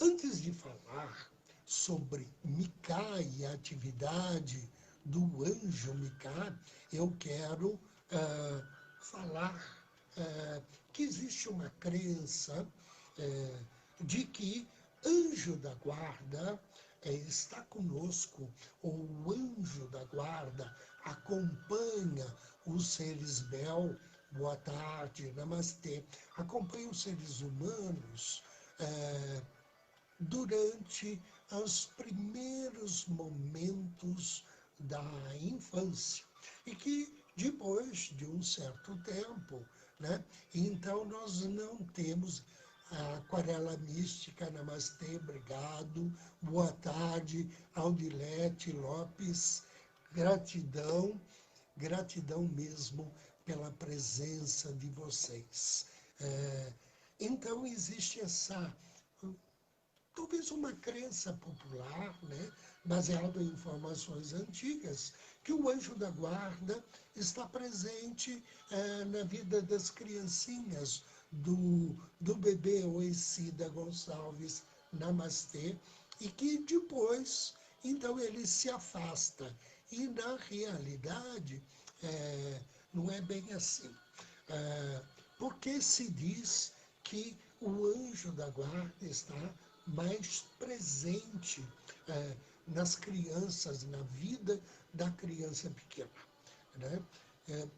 Antes de falar sobre Micá e a atividade do anjo Micá, eu quero falar que existe uma crença de que anjo da guarda está conosco, ou o anjo da guarda acompanha os seres Bel, boa tarde, namastê, acompanha os seres humanos durante os primeiros momentos da infância. E que depois de um certo tempo, né, então nós não temos a aquarela mística, namastê, obrigado, boa tarde, Audilete Lopes, gratidão, gratidão mesmo pela presença de vocês. Então existe essa talvez uma crença popular, né, baseada em informações antigas, que o anjo da guarda está presente na vida das criancinhas, do bebê Oecida Gonçalves Namastê, e que depois, então, ele se afasta. E, na realidade, não é bem assim. Porque se diz que o anjo da guarda está mais presente nas crianças, na vida da criança pequena. Né?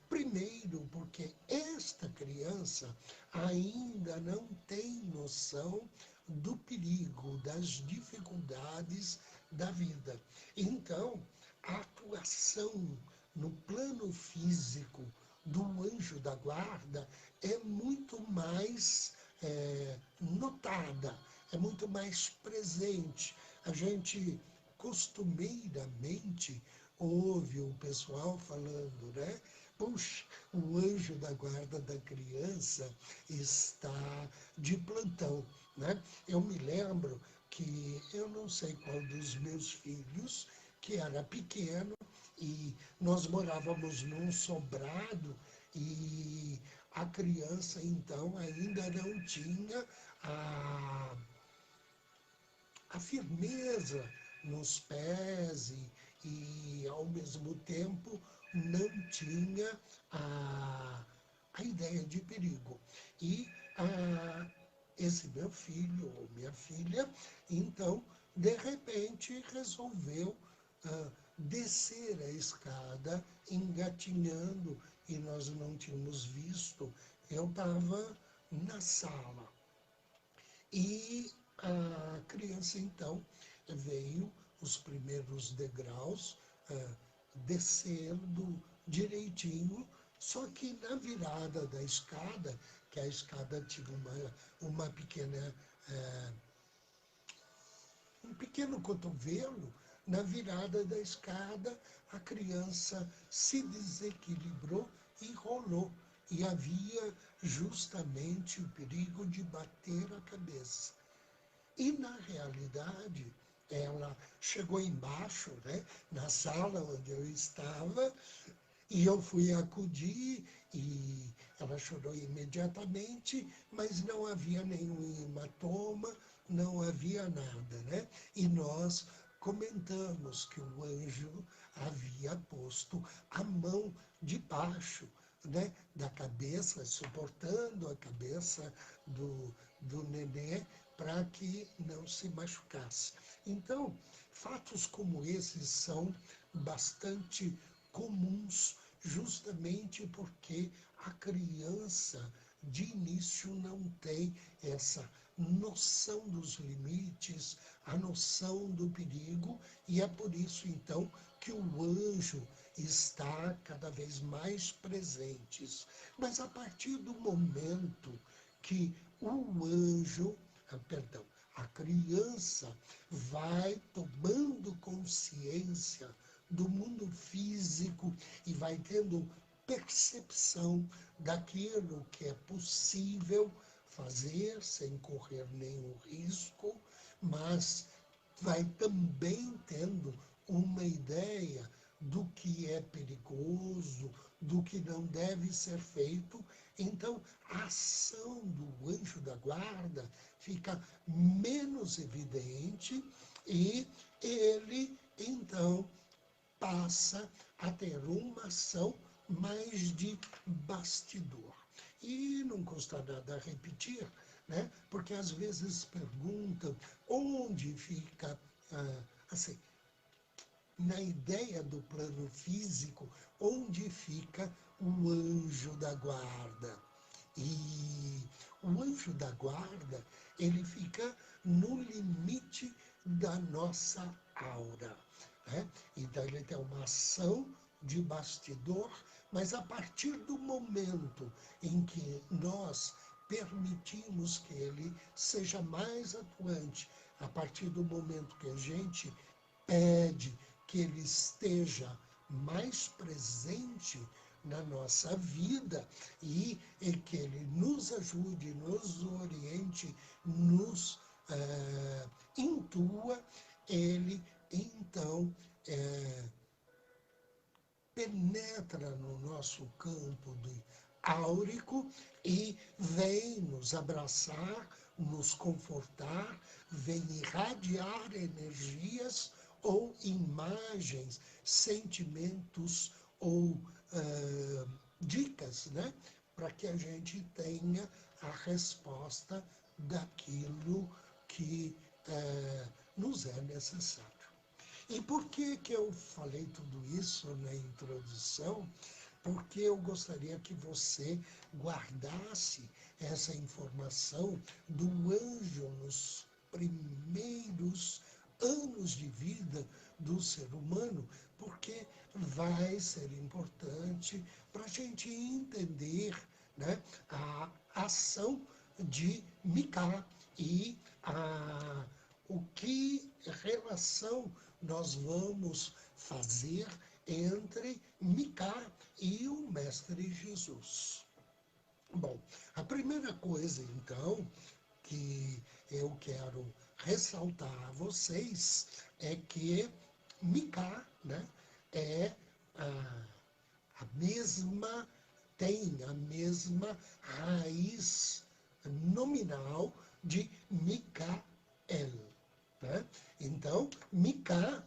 Primeiro, porque esta criança ainda não tem noção do perigo, das dificuldades da vida. Então, a atuação no plano físico do anjo da guarda é muito mais notada, é muito mais presente. A gente costumeiramente ouve o pessoal falando, né? Puxa, o anjo da guarda da criança está de plantão, né? Eu me lembro que eu não sei qual dos meus filhos, que era pequeno, e nós morávamos num sobrado e a criança então ainda não tinha a firmeza nos pés ao mesmo tempo não tinha a ideia de perigo. E esse meu filho ou minha filha, então, de repente, resolveu descer a escada, engatinhando, e nós não tínhamos visto. Eu estava na sala. E a criança, então, veio os primeiros degraus, descendo direitinho, só que na virada da escada, que a escada tinha uma pequena, um pequeno cotovelo, na virada da escada, a criança se desequilibrou e rolou. E havia justamente o perigo de bater a cabeça. E, na realidade, ela chegou embaixo, né, na sala onde eu estava, e eu fui acudir, e ela chorou imediatamente, mas não havia nenhum hematoma, não havia nada, né? E nós comentamos que o anjo havia posto a mão debaixo, né, da cabeça, suportando a cabeça do nenê para que não se machucasse. Então, fatos como esses são bastante comuns, justamente porque a criança de início não tem essa noção dos limites, a noção do perigo, e é por isso então que o anjo está cada vez mais presente. Mas a partir do momento que o anjo, perdão, a criança vai tomando consciência do mundo físico e vai tendo percepção daquilo que é possível fazer sem correr nenhum risco, mas vai também tendo uma ideia do que é perigoso, do que não deve ser feito. Então, a ação do anjo da guarda fica menos menos evidente, e ele, então, passa a ter uma ação mais de bastidor. E não custa nada repetir, né? Porque às vezes perguntam onde fica, assim, na ideia do plano físico, onde fica o anjo da guarda. E o anjo da guarda, ele fica no limite da nossa aura, né? Então ele tem uma ação de bastidor, mas a partir do momento em que nós permitimos que ele seja mais atuante, a partir do momento que a gente pede que ele esteja mais presente na nossa vida e que ele nos ajude, nos oriente, nos intua, ele então penetra no nosso campo áurico e vem nos abraçar, nos confortar, vem irradiar energias ou imagens, sentimentos ou dicas, né? Para que a gente tenha a resposta daquilo que nos é necessário. E por que eu falei tudo isso na introdução? Porque eu gostaria que você guardasse essa informação do anjo nos primeiros anos de vida do ser humano, porque vai ser importante para a gente entender, né, a ação de Micá e o que relação nós vamos fazer entre Micá e o Mestre Jesus. Bom, a primeira coisa, então, que eu quero ressaltar a vocês é que Micá, né, é a mesma, tem a mesma raiz nominal de Micael, né? Então, Micá,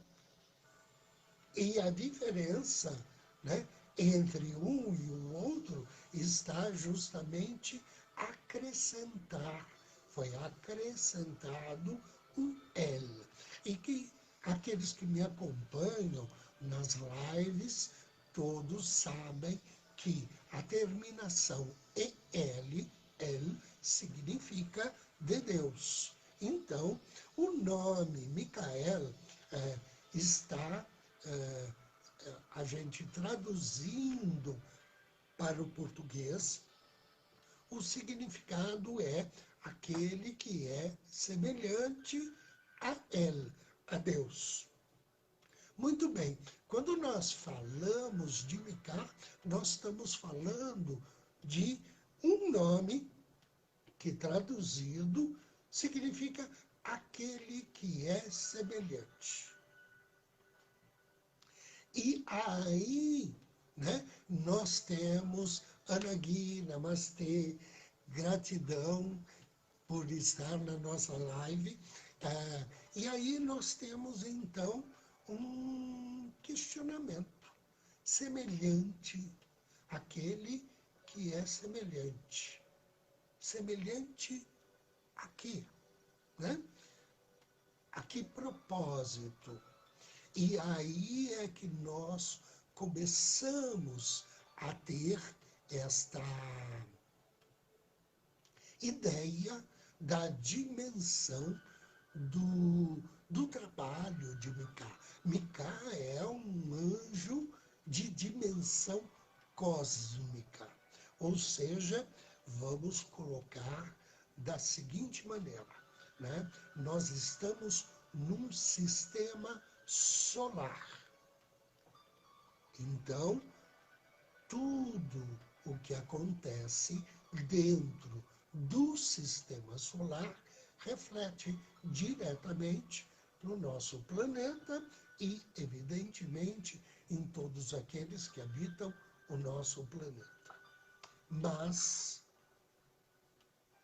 e a diferença, né, entre um e o outro está justamente acrescentar. Foi acrescentado um El. E que aqueles que me acompanham nas lives, todos sabem que a terminação EL, El, significa de Deus. Então, o nome Micael está, a gente traduzindo para o português, o significado é aquele que é semelhante a El, a Deus. Muito bem, quando nós falamos de Micá, nós estamos falando de um nome que traduzido significa aquele que é semelhante. E aí, né, nós temos Anagui, Namastê, gratidão por estar na nossa live. E aí nós temos, então, um questionamento semelhante àquele que é semelhante. Semelhante a quê? Né? A que propósito? E aí é que nós começamos a ter esta ideia da dimensão do trabalho de Micá. Micá é um anjo de dimensão cósmica. Ou seja, vamos colocar da seguinte maneira, né? Nós estamos num sistema solar. Então, tudo o que acontece dentro do sistema solar reflete diretamente no nosso planeta e, evidentemente, em todos aqueles que habitam o nosso planeta. Mas,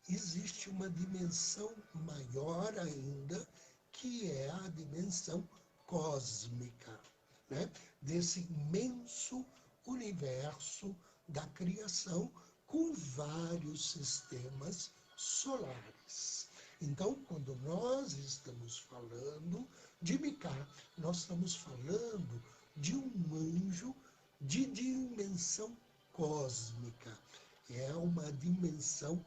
existe uma dimensão maior ainda, que é a dimensão cósmica, né? Desse imenso universo da criação com vários sistemas solares. Então, quando nós estamos falando de Micá, nós estamos falando de um anjo de dimensão cósmica. É uma dimensão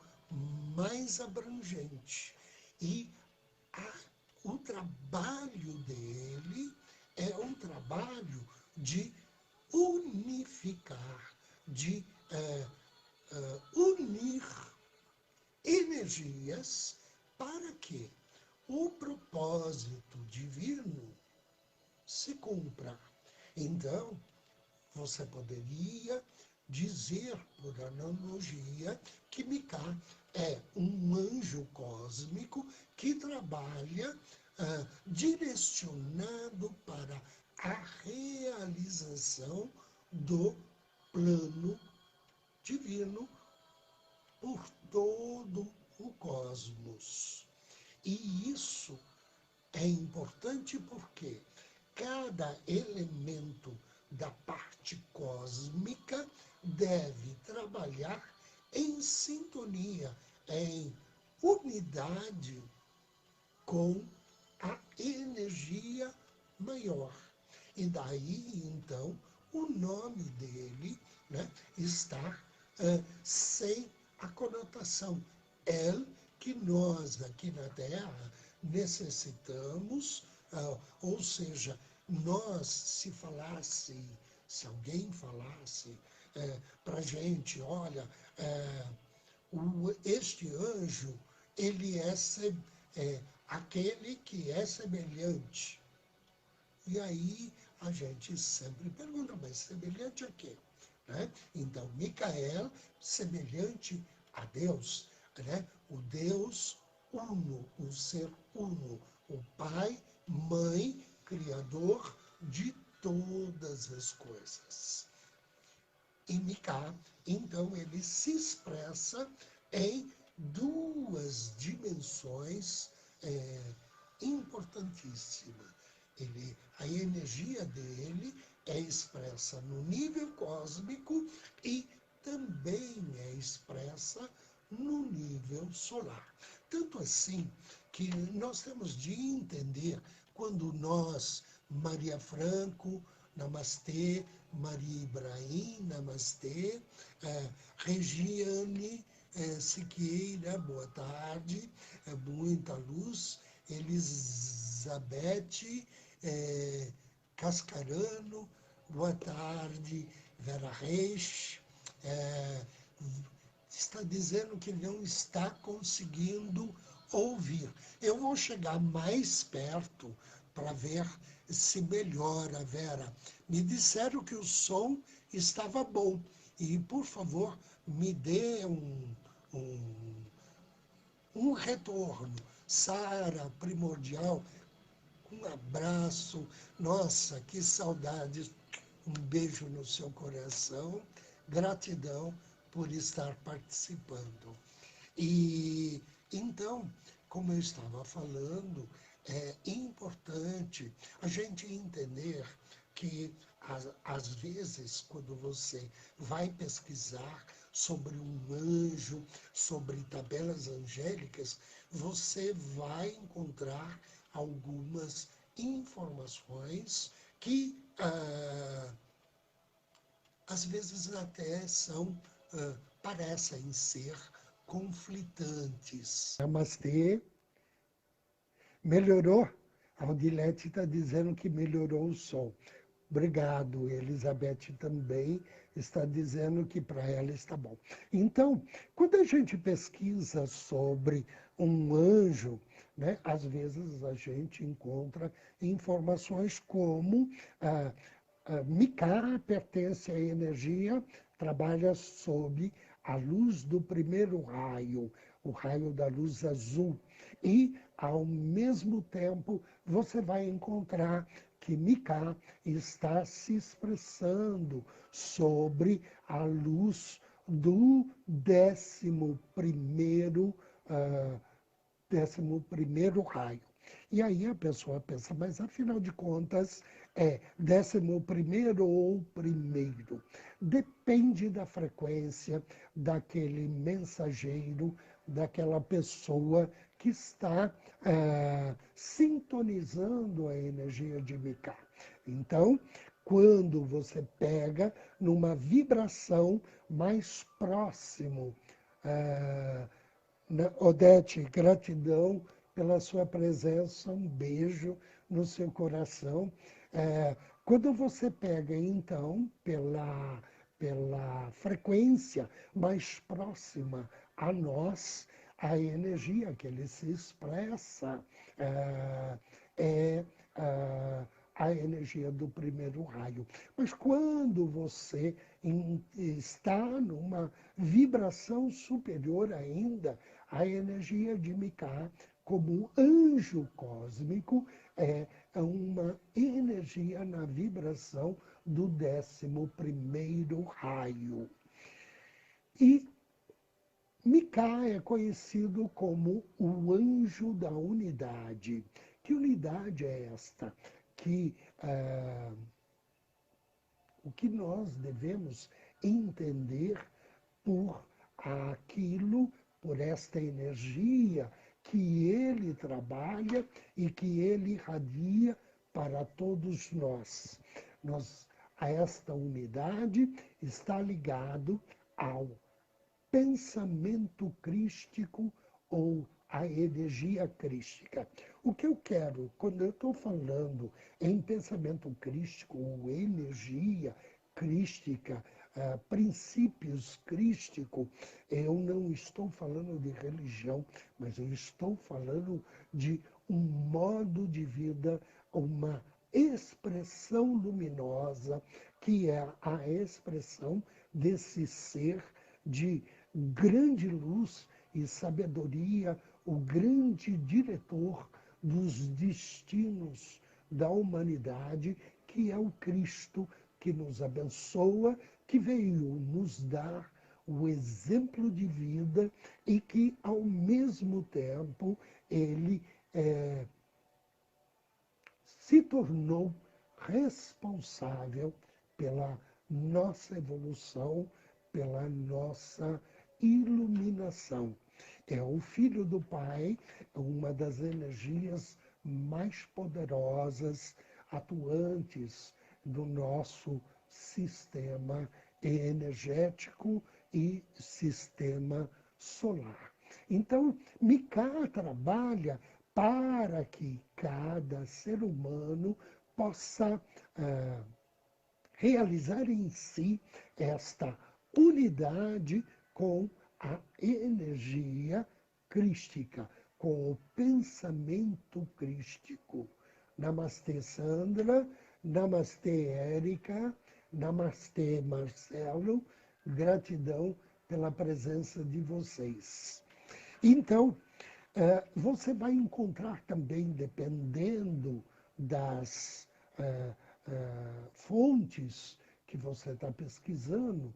mais abrangente. E o trabalho dele é um trabalho de unificar, de unir energias para que o propósito divino se cumpra. Então, você poderia dizer, por analogia, que Micá é um anjo cósmico que trabalha direcionado para a realização do plano divino por todo o cosmos. E isso é importante porque cada elemento da parte cósmica deve trabalhar em sintonia, em unidade com a energia maior. E daí, então, o nome dele, né, está sem a conotação El, que nós aqui na Terra necessitamos, ou seja, nós, se alguém falasse para a gente, olha, este anjo, ele é aquele que é semelhante. E aí a gente sempre pergunta, mas semelhante a quê? Né? Então, Micael, semelhante a Deus, né? O Deus uno, o ser uno, o Pai, Mãe, Criador de todas as coisas. E Micá, então, ele se expressa em duas dimensões importantíssimas. A energia dele é expressa no nível cósmico e também é expressa no nível solar. Tanto assim que nós temos de entender quando nós, Maria Franco, Namastê, Maria Ibrahim, Namastê, Regiane Siqueira, boa tarde, muita luz, Elizabeth Cascarano, boa tarde, Vera Reis, está dizendo que não está conseguindo ouvir. Eu vou chegar mais perto para ver se melhora, Vera. Me disseram que o som estava bom. E, por favor, me dê um retorno. Sara, primordial, um abraço. Nossa, que saudades. Um beijo no seu coração. Gratidão por estar participando. E então, como eu estava falando, é importante a gente entender que, às vezes, quando você vai pesquisar sobre um anjo, sobre tabelas angélicas, você vai encontrar algumas informações que, às vezes, até parecem ser conflitantes. Namastê. Melhorou? A Odilete está dizendo que melhorou o som. Obrigado. Elizabeth também está dizendo que para ela está bom. Então, quando a gente pesquisa sobre um anjo, né, às vezes a gente encontra informações como Micá pertence à energia, trabalha sob a luz do primeiro raio, o raio da luz azul. E, ao mesmo tempo, você vai encontrar que Micá está se expressando sobre a luz do 11º ah, 11º raio. E aí a pessoa pensa, mas afinal de contas, é 11º ou primeiro? Depende da frequência daquele mensageiro, daquela pessoa que está sintonizando a energia de Mika. Então, quando você pega numa vibração mais próximo, Odete, gratidão pela sua presença, um beijo no seu coração. Quando você pega, então, pela frequência mais próxima a nós, a energia que ele se expressa é a energia do primeiro raio. Mas quando você está numa vibração superior ainda, a energia de Mika, como anjo cósmico, é uma energia na vibração do 11º raio. E Mika é conhecido como o anjo da unidade. Que unidade é esta? Que o que nós devemos entender por aquilo, por esta energia que ele trabalha e que ele irradia para todos nós. A esta unidade está ligado ao pensamento crístico ou a energia crística. O que eu quero, quando eu estou falando em pensamento crístico ou energia crística, princípios crísticos, eu não estou falando de religião, mas eu estou falando de um modo de vida, uma expressão luminosa, que é a expressão desse ser de grande luz e sabedoria, o grande diretor dos destinos da humanidade, que é o Cristo, que nos abençoa, que veio nos dar o exemplo de vida e que, ao mesmo tempo, ele se tornou responsável pela nossa evolução, pela nossa iluminação. É o Filho do Pai, uma das energias mais poderosas, atuantes do nosso sistema energético e sistema solar. Então, Mika trabalha para que cada ser humano possa realizar em si esta unidade com a energia crística, com o pensamento crístico. Namastê, Sandra. Namastê, Érica. Namastê, Marcelo. Gratidão pela presença de vocês. Então, você vai encontrar também, dependendo das fontes que você está pesquisando,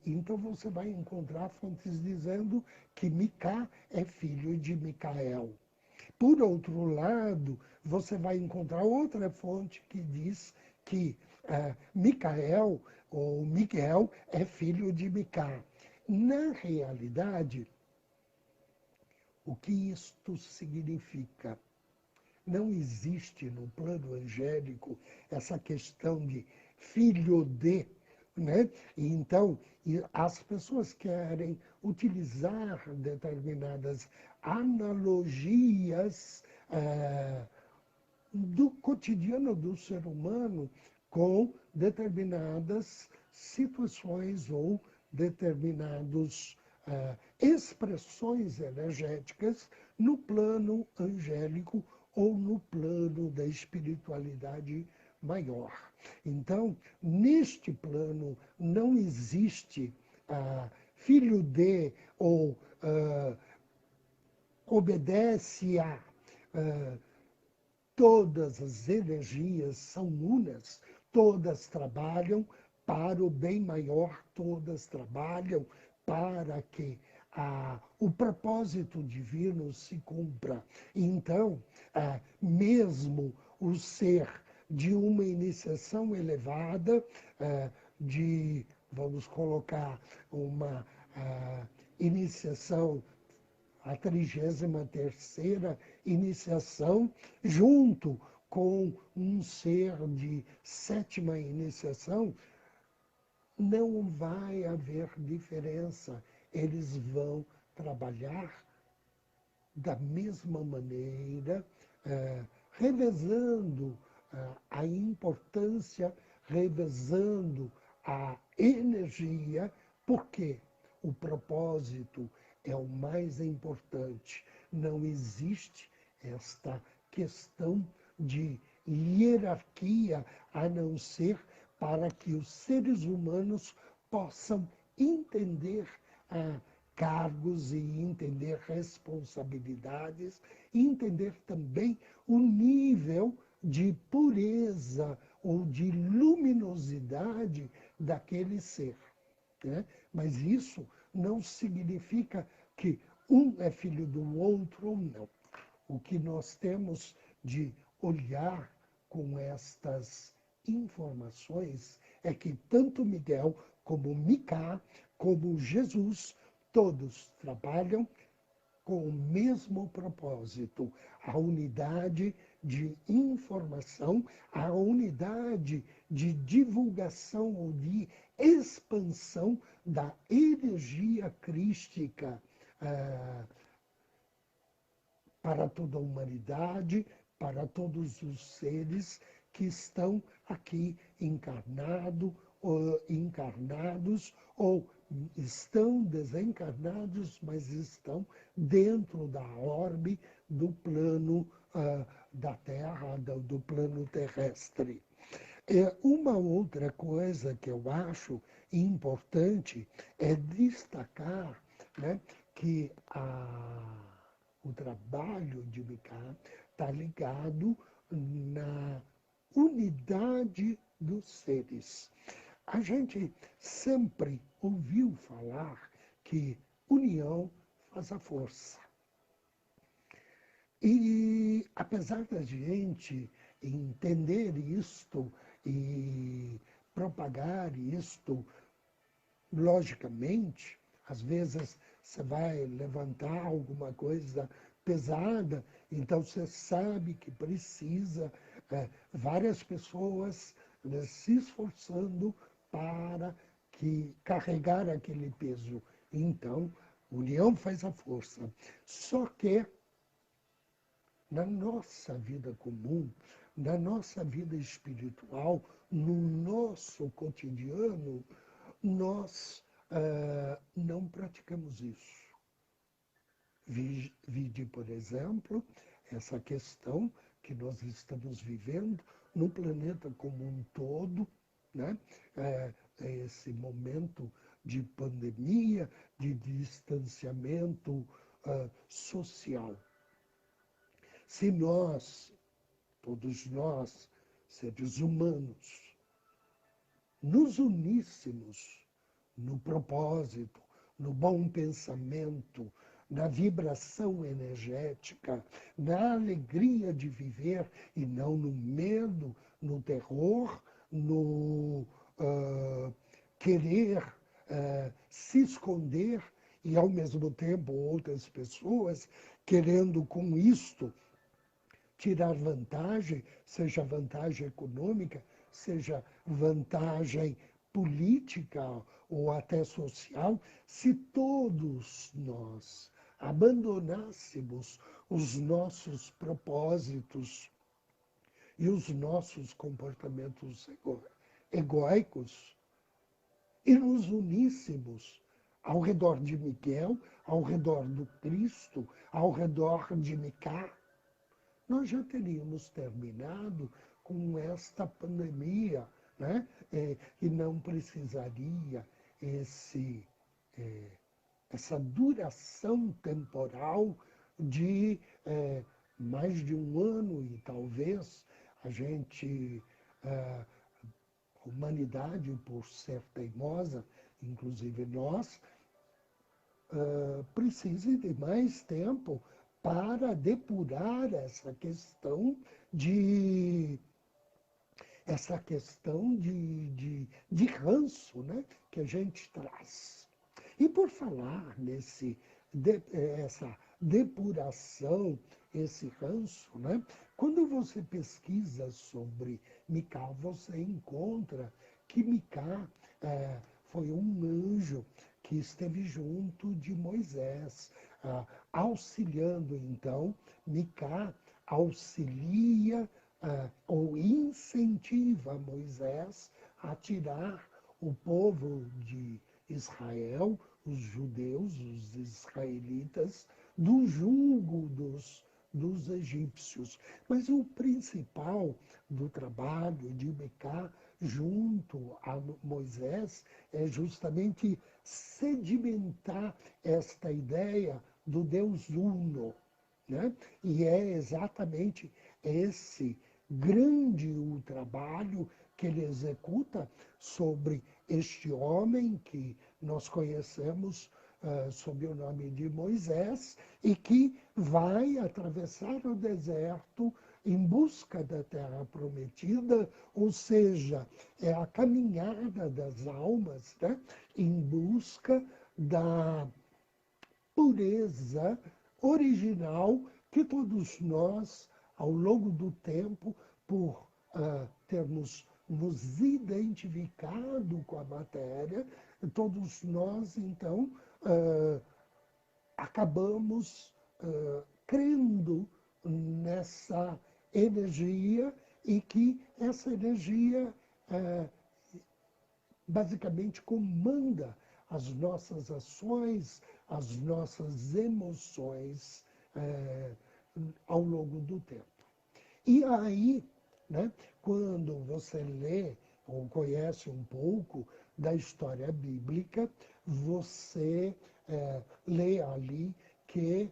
então você vai encontrar fontes dizendo que Mika é filho de Micael. Por outro lado, você vai encontrar outra fonte que diz que Micael ou Miguel é filho de Mika. Na realidade, o que isto significa? Não existe no plano angélico essa questão de filho de, né? Então, as pessoas querem utilizar determinadas analogias do cotidiano do ser humano com determinadas situações ou determinados expressões energéticas no plano angélico ou no plano da espiritualidade maior. Então, neste plano não existe filho de ou obedece a. Todas as energias são unas, todas trabalham para o bem maior, todas trabalham para que o propósito divino se cumpra. Então, mesmo o ser de uma iniciação elevada, vamos colocar, uma iniciação, a 33ª iniciação, junto com um ser de 7ª iniciação, não vai haver diferença. Eles vão trabalhar da mesma maneira, revezando a importância, revezando a energia, porque o propósito é o mais importante. Não existe esta questão de hierarquia, a não ser para que os seres humanos possam entender cargos e entender responsabilidades, e entender também o nível de pureza ou de luminosidade daquele ser. Né? Mas isso não significa que um é filho do outro ou não. O que nós temos de olhar com estas informações é que tanto Miguel como Micá, como Jesus, todos trabalham com o mesmo propósito, a unidade de informação, a unidade de divulgação ou de expansão da energia crística para toda a humanidade, para todos os seres que estão aqui encarnados ou estão desencarnados, mas estão dentro da orbe do plano da Terra, do plano terrestre. Uma outra coisa que eu acho importante é destacar, né, que o trabalho de Micá está ligado na unidade dos seres. A gente sempre ouviu falar que união faz a força. E apesar da gente entender isto e propagar isto, logicamente, às vezes você vai levantar alguma coisa pesada, então você sabe que precisa várias pessoas se esforçando para carregar aquele peso. Então, união faz a força. Só que na nossa vida comum, na nossa vida espiritual, no nosso cotidiano, nós não praticamos isso. Vide, por exemplo, essa questão que nós estamos vivendo no planeta como um todo, né? Esse momento de pandemia, de distanciamento social. Se nós, todos nós, seres humanos, nos uníssemos no propósito, no bom pensamento, na vibração energética, na alegria de viver e não no medo, no terror, no querer se esconder e, ao mesmo tempo, outras pessoas querendo com isto tirar vantagem, seja vantagem econômica, seja vantagem política ou até social, se todos nós abandonássemos os nossos propósitos e os nossos comportamentos egóicos e nos uníssemos ao redor de Miguel, ao redor do Cristo, ao redor de Micá, nós já teríamos terminado com esta pandemia, né? E não precisaria essa duração temporal de mais de um ano, e talvez a gente, a humanidade, por ser teimosa, inclusive nós, precise de mais tempo para depurar de essa questão de ranço, né, que a gente traz. E por falar essa depuração, esse ranço, né, quando você pesquisa sobre Micá, você encontra que Micá foi um anjo que esteve junto de Moisés, auxiliando então, Micá auxilia ou incentiva Moisés a tirar o povo de Israel, os judeus, os israelitas, do jugo dos egípcios. Mas o principal do trabalho de Micá junto a Moisés é justamente sedimentar esta ideia do Deus Uno, né? E é exatamente esse grande o trabalho que ele executa sobre este homem que nós conhecemos sob o nome de Moisés e que vai atravessar o deserto em busca da terra prometida, ou seja, é a caminhada das almas, né, em busca da pureza original que todos nós, ao longo do tempo, por termos nos identificado com a matéria, todos nós, então, acabamos crendo nessa energia e que essa energia basicamente comanda as nossas ações, as nossas emoções ao longo do tempo. E aí, né, quando você lê ou conhece um pouco da história bíblica, você lê ali que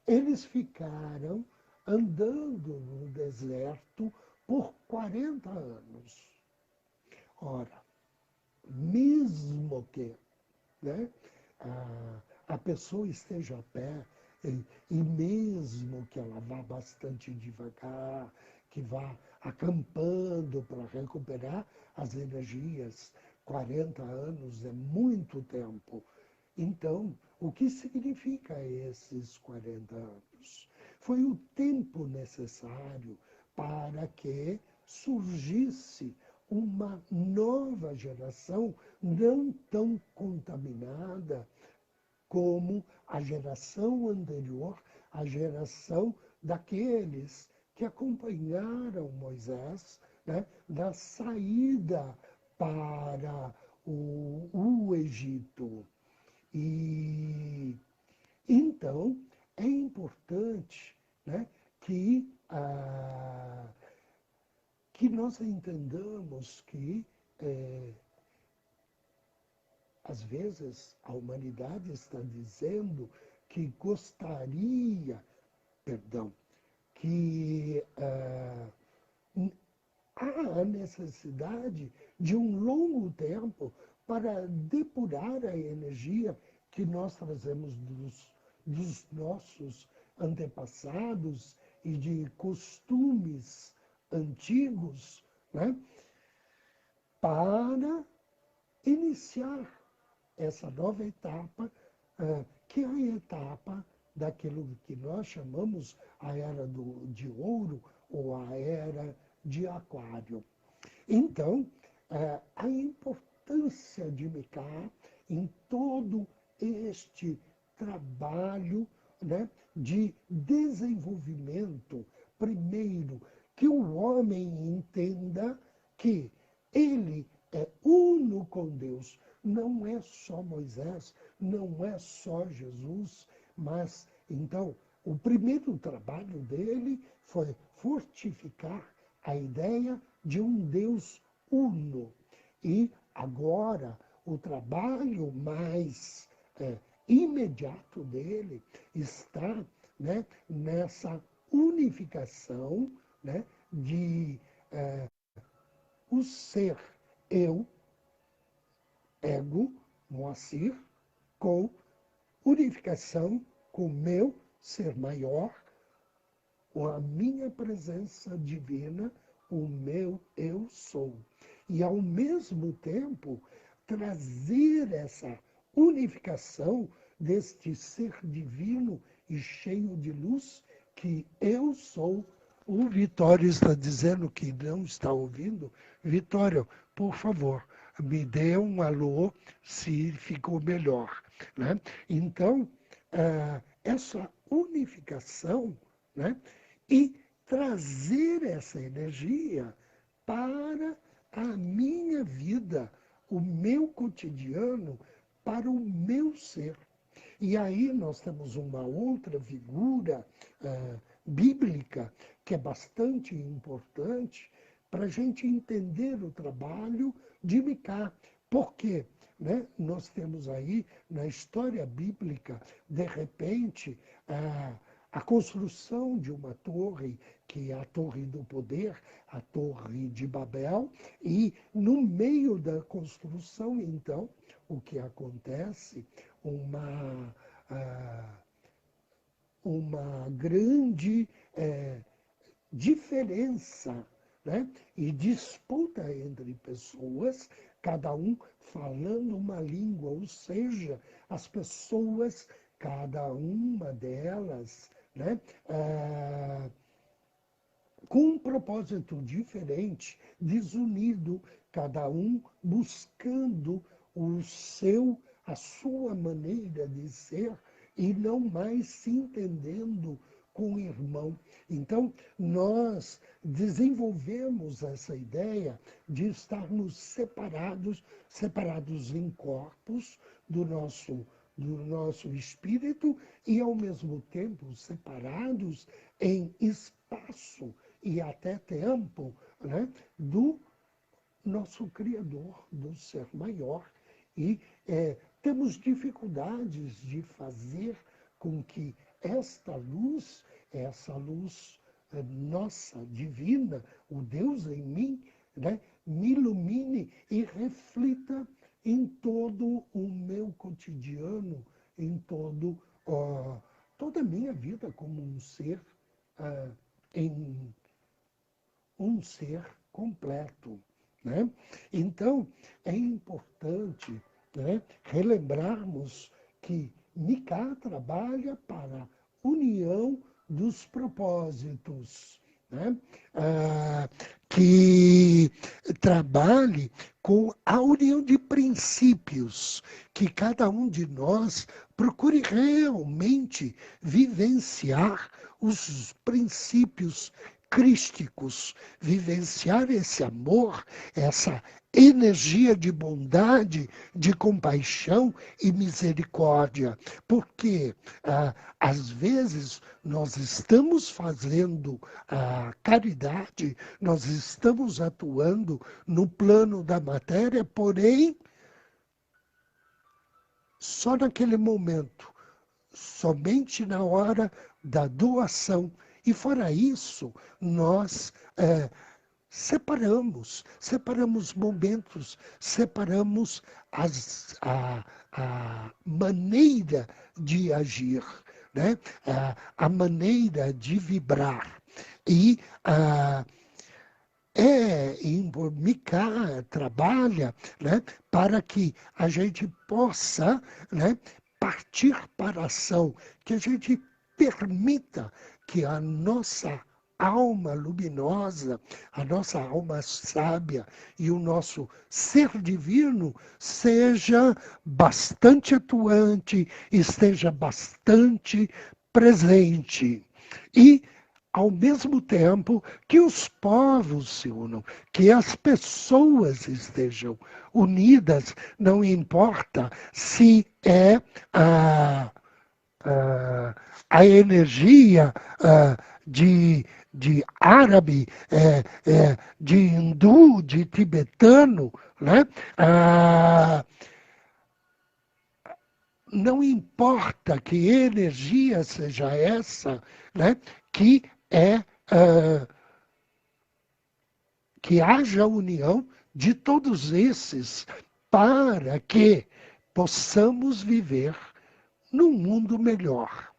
eles ficaram andando no deserto por 40 anos. Ora, mesmo que, né, a pessoa esteja a pé, e mesmo que ela vá bastante devagar, que vá acampando para recuperar as energias, 40 anos é muito tempo. Então, o que significa esses 40 anos? Foi o tempo necessário para que surgisse uma nova geração não tão contaminada como a geração anterior, a geração daqueles que acompanharam Moisés, né, na saída para o Egito. E então é importante, né, que nós entendamos que às vezes a humanidade está dizendo que gostaria, perdão, que há a necessidade de um longo tempo para depurar a energia que nós trazemos dos nossos antepassados e de costumes antigos, né, para iniciar essa nova etapa, que é a etapa daquilo que nós chamamos a era de ouro ou a era de aquário. Então, a importância de Micá em todo este trabalho, né, de desenvolvimento, primeiro, que o homem entenda que ele é uno com Deus. Não é só Moisés, não é só Jesus, mas, então, o primeiro trabalho dele foi fortificar a ideia de um Deus uno. E agora, o trabalho mais imediato dele está, né, nessa unificação, né, de o ser eu, ego, Moacir, com unificação com o meu ser maior, com a minha presença divina, o meu eu sou. E, ao mesmo tempo, trazer essa unificação deste ser divino e cheio de luz, que eu sou. O Vitório está dizendo que não está ouvindo. Vitório, por favor, me dê um alô se ficou melhor. Né? Então, essa unificação, né? E trazer essa energia para a minha vida, o meu cotidiano, para o meu ser. E aí nós temos uma outra figura bíblica que é bastante importante para a gente entender o trabalho de Micá. Por quê? Né? Nós temos aí, na história bíblica, de repente, a construção de uma torre, que é a Torre do Poder, a Torre de Babel, e no meio da construção, então, o que acontece? Uma grande diferença, né? E disputa entre pessoas, cada um falando uma língua, ou seja, as pessoas, cada uma delas, né? Com um propósito diferente, desunido, cada um buscando a sua maneira de ser e não mais se entendendo com o irmão. Então, nós desenvolvemos essa ideia de estarmos separados em corpos do nosso espírito e, ao mesmo tempo, separados em espaço e até tempo, né, do nosso Criador, do Ser Maior. E temos dificuldades de fazer com que essa luz nossa, divina, o Deus em mim, né, me ilumine e reflita em todo o meu cotidiano, em toda a minha vida como um ser, em um ser completo. Né? Então, é importante, né, relembrarmos que Micá trabalha para a união dos propósitos, né? Que trabalhe com a união de princípios, que cada um de nós procure realmente vivenciar os princípios crísticos, vivenciar esse amor, essa energia de bondade, de compaixão e misericórdia. Porque, às vezes, nós estamos fazendo a caridade, nós estamos atuando no plano da matéria, porém, só naquele momento, somente na hora da doação. E fora isso, nós separamos momentos, separamos a maneira de agir, né? A maneira de vibrar. E Micá trabalha, né, para que a gente possa, né, partir para a ação, que a gente permita que a nossa alma luminosa, a nossa alma sábia e o nosso ser divino seja bastante atuante, esteja bastante presente. E, ao mesmo tempo, que os povos se unam, que as pessoas estejam unidas, não importa se é a energia de árabe, de hindu, de tibetano, né? Não importa que energia seja essa, né? Que haja união de todos esses para que possamos viver num mundo melhor.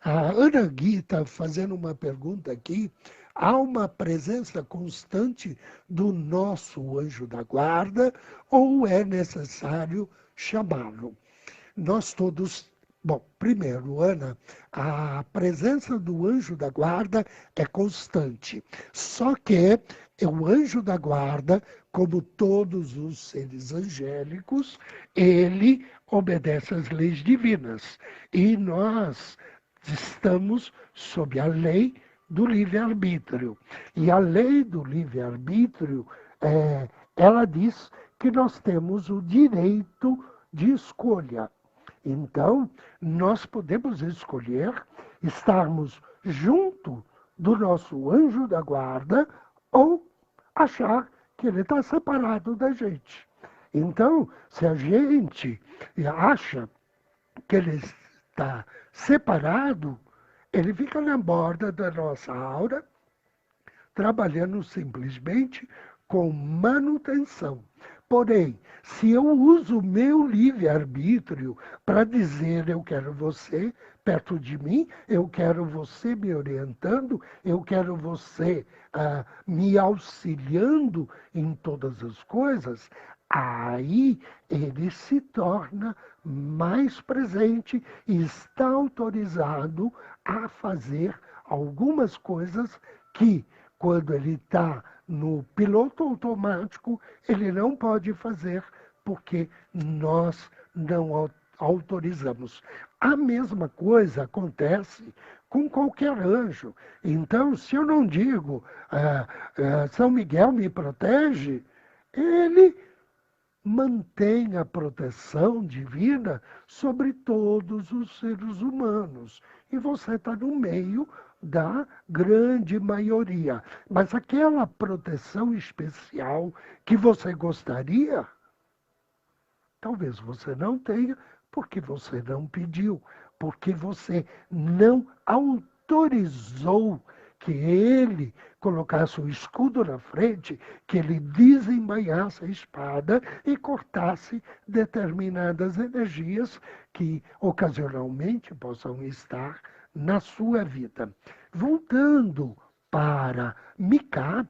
A Ana Gui está fazendo uma pergunta aqui. Há uma presença constante do nosso anjo da guarda ou é necessário chamá-lo? Nós todos. Bom, primeiro, Ana, a presença do anjo da guarda é constante. Só que o anjo da guarda, como todos os seres angélicos, ele obedece às leis divinas. E nós estamos sob a lei do livre-arbítrio. E a lei do livre-arbítrio, ela diz que nós temos o direito de escolha. Então, nós podemos escolher estarmos junto do nosso anjo da guarda ou achar que ele está separado da gente. Então, se a gente acha que ele está separado, ele fica na borda da nossa aura, trabalhando simplesmente com manutenção. Porém, se eu uso o meu livre-arbítrio para dizer eu quero você perto de mim, eu quero você me orientando, eu quero você me auxiliando em todas as coisas, aí ele se torna mais presente e está autorizado a fazer algumas coisas que, quando ele está no piloto automático, ele não pode fazer, porque nós não autorizamos. A mesma coisa acontece com qualquer anjo. Então, se eu não digo São Miguel me protege, ele mantém a proteção divina sobre todos os seres humanos. E você está no meio da grande maioria. Mas aquela proteção especial que você gostaria, talvez você não tenha, porque você não pediu, porque você não autorizou que ele colocasse o escudo na frente, que ele desembainhasse a espada e cortasse determinadas energias que ocasionalmente possam estar na sua vida. Voltando para Micá,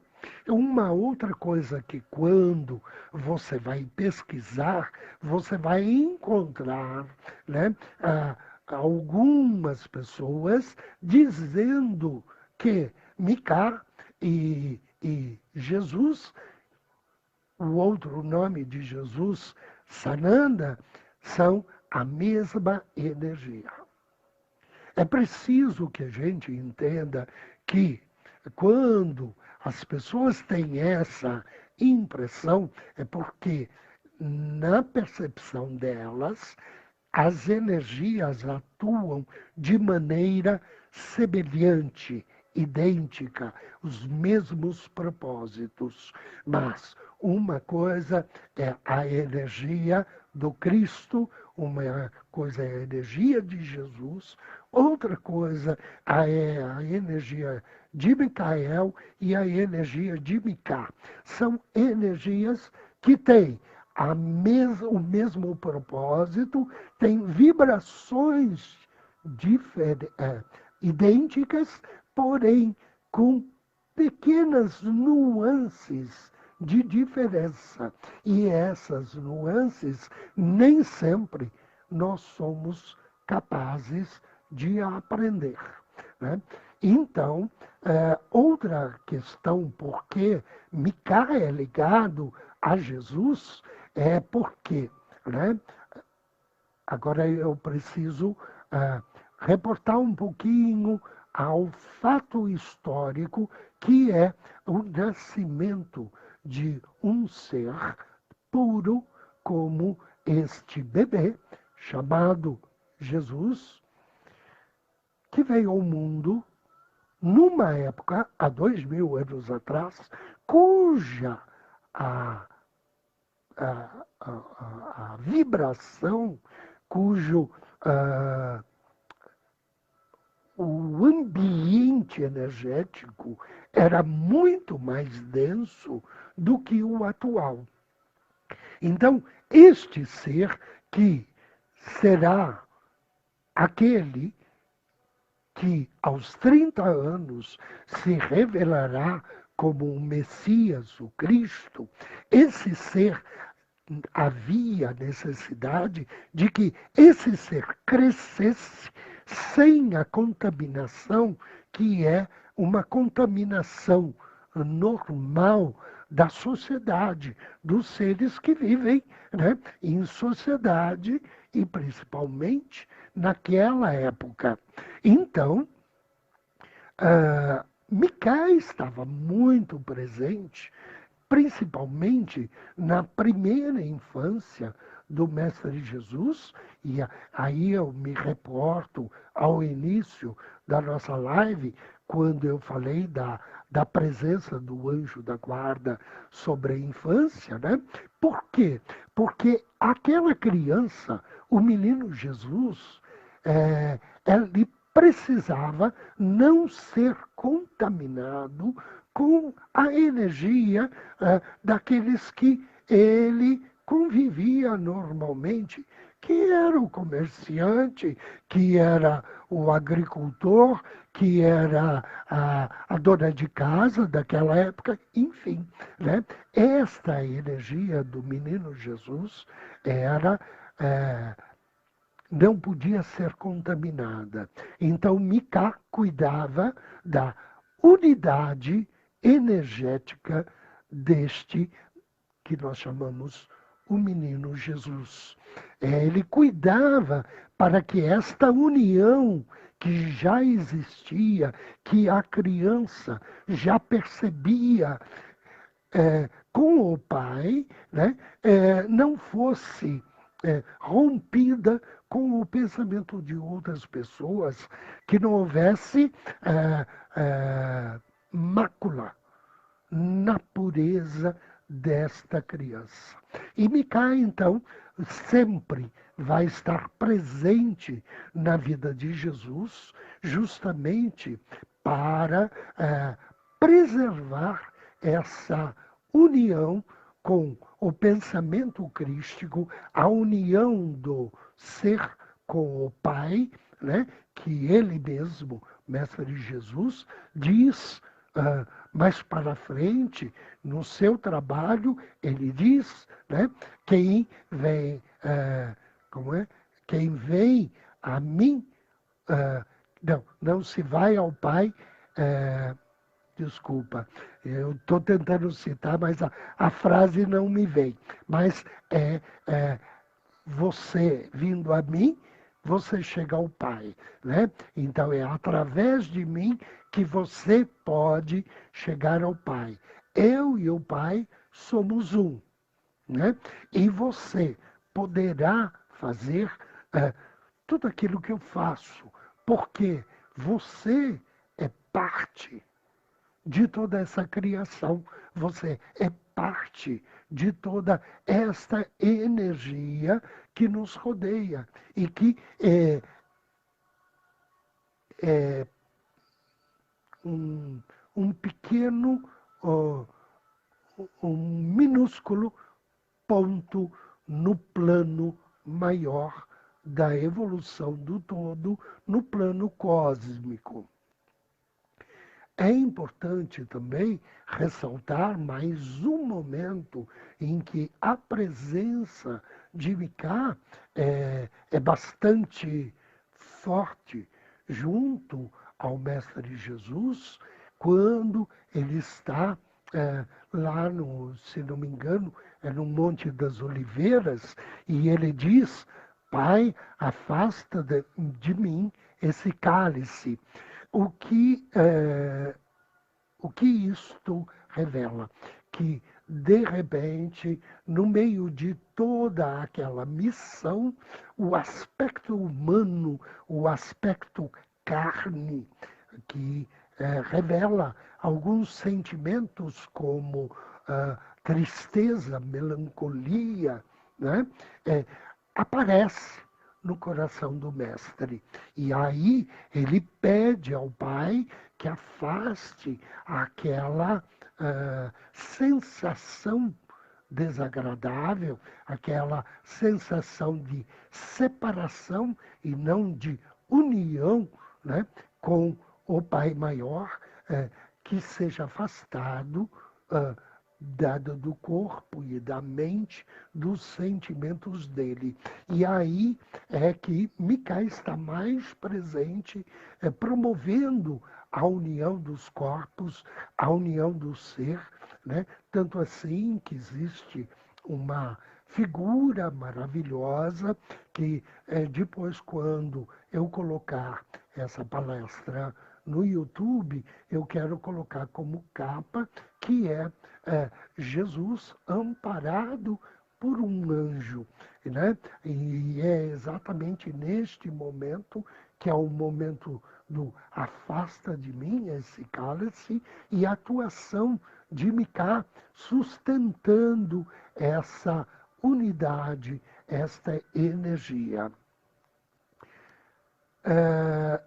uma outra coisa que quando você vai pesquisar, você vai encontrar, né, algumas pessoas dizendo que Micá e Jesus, o outro nome de Jesus, Sananda, são a mesma energia. É preciso que a gente entenda que quando as pessoas têm essa impressão, é porque na percepção delas, as energias atuam de maneira semelhante, idêntica, os mesmos propósitos. Mas uma coisa é a energia do Cristo, uma coisa é a energia de Jesus, outra coisa é a energia de Micael e a energia de Micá. São energias que têm o mesmo propósito, têm vibrações idênticas, porém com pequenas nuances de diferença. E essas nuances nem sempre nós somos capazes de aprender, né? Então, outra questão, por que Micá é ligado a Jesus, é porque, né? Agora eu preciso reportar um pouquinho ao fato histórico que é o nascimento de um ser puro como este bebê chamado Jesus, que veio ao mundo numa época, há 2000 anos atrás, cuja a vibração, cujo o ambiente energético era muito mais denso do que o atual. Então, este ser que será aquele que aos 30 anos se revelará como o Messias, o Cristo, esse ser, havia necessidade de que esse ser crescesse sem a contaminação, que é uma contaminação normal da sociedade, dos seres que vivem, né, em sociedade e principalmente naquela época. Então, Micá estava muito presente, principalmente na primeira infância do Mestre Jesus, e aí eu me reporto ao início da nossa live, quando eu falei da presença do anjo da guarda sobre a infância, né? Por quê? Porque aquela criança, o menino Jesus, ele precisava não ser contaminado com a energia daqueles que ele convivia normalmente, que era o comerciante, que era o agricultor, que era a dona de casa daquela época, enfim. Né? Esta energia do menino Jesus era não podia ser contaminada. Então, Micá cuidava da unidade energética deste que nós chamamos o menino Jesus. Ele cuidava para que esta união que já existia, que a criança já percebia com o pai, né, não fosse rompida com o pensamento de outras pessoas, que não houvesse mácula na pureza desta criança. E Micá, então, sempre vai estar presente na vida de Jesus, justamente para preservar essa união com o pensamento crístico, a união do ser com o Pai, né, que ele mesmo, Mestre Jesus, diz mais para frente, no seu trabalho, ele diz, né, quem vem, como é? Quem vem a mim, não se vai ao Pai, desculpa, eu estou tentando citar, mas a frase não me vem. Mas você vindo a mim, você chega ao Pai, né? Então é através de mim que você pode chegar ao Pai. Eu e o Pai somos um, né? E você poderá fazer tudo aquilo que eu faço, porque você é parte de toda essa criação. Você é parte de toda esta energia que nos rodeia e que é um pequeno, oh, um minúsculo ponto no plano maior da evolução do todo, no plano cósmico. É importante também ressaltar mais um momento em que a presença de Micá é bastante forte junto ao Mestre Jesus, quando ele está lá no, se não me engano, é no Monte das Oliveiras, e ele diz: Pai, afasta de mim esse cálice. O que, o que isto revela? Que, de repente, no meio de toda aquela missão, o aspecto humano, o aspecto carne, que revela alguns sentimentos como tristeza, melancolia, né? Aparece no coração do mestre. E aí ele pede ao pai que afaste aquela sensação desagradável, aquela sensação de separação e não de união, né, com o Pai Maior, que seja afastado dado do corpo e da mente, dos sentimentos dele. E aí é que Micá está mais presente, promovendo a união dos corpos, a união do ser, né? Tanto assim que existe uma figura maravilhosa que depois, quando eu colocar essa palestra no YouTube, eu quero colocar como capa, que é Jesus amparado por um anjo, né? E é exatamente neste momento, que é o momento do afasta de mim esse cálice, e a atuação de Micá sustentando essa unidade, esta energia.